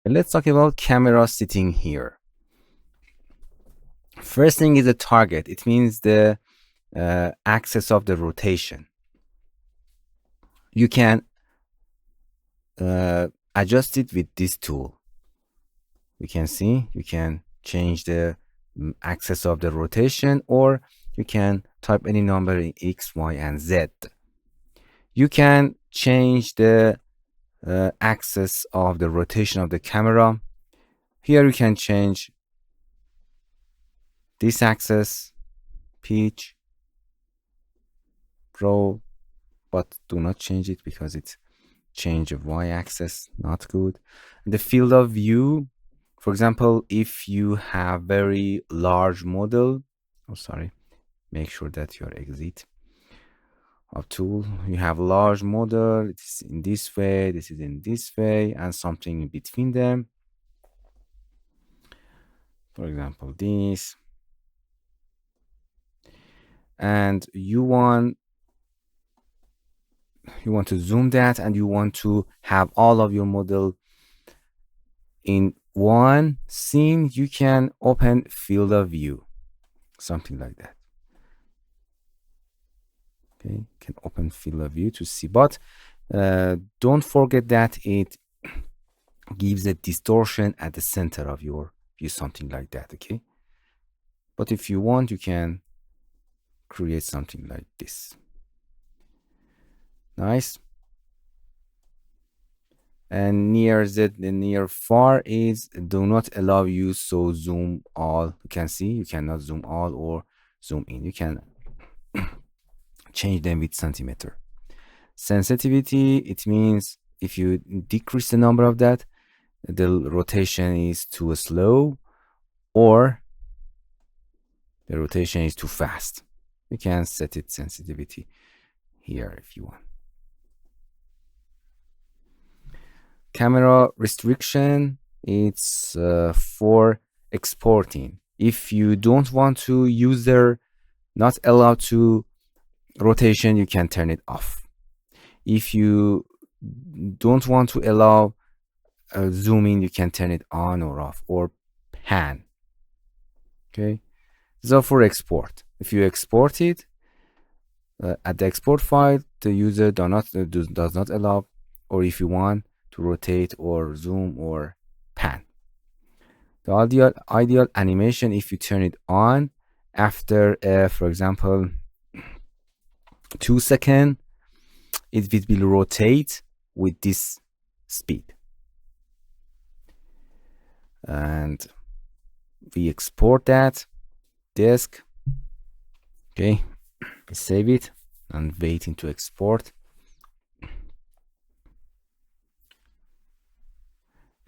Let's talk about camera sitting here. First thing is the target. It means the axis of the rotation. You can adjust it with this tool. You can see you can change the axis of the rotation, or you can type any number in X, Y, and Z. You can change the axis of the rotation of the camera. Here you can change this axis, pitch, roll, but do not change it because it's change of y-axis, not good. The field of view, for example, if you have very large model, make sure that your exit of tool, you have large model, it's in this way, this is in this way, and something in between them. For example, this, and you want to zoom that, and you want to have all of your model in one scene. You can open field of view, something like that. Okay, you can open field of view to see, but don't forget that it gives a distortion at the center of your view, something like that. Okay, but if you want, you can create something like this. Nice. And near Z, the near far is do not allow you, so zoom all. You can see you cannot zoom all or zoom in. You can change them with centimeter. Sensitivity, it means if you decrease the number of that, the rotation is too slow or the rotation is too fast. You can set it sensitivity here if you want. Camera restriction, it's for exporting. If you don't want to user not allowed to rotation, you can turn it off. If you don't want to allow zooming, you can turn it on or off, or pan. Okay, so for export, if you export it at the export file, the user does not allow, or if you want to rotate or zoom or pan. The ideal animation, if you turn it on after for example 2 seconds, it will rotate with this speed. And we export that disk. Okay, save it and waiting to export.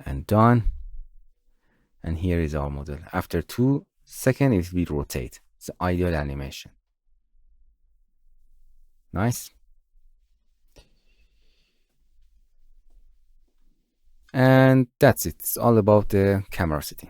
And done. And here is our model. After 2 seconds, it will rotate. It's the ideal animation. Nice. And that's it. It's all about the camera setting.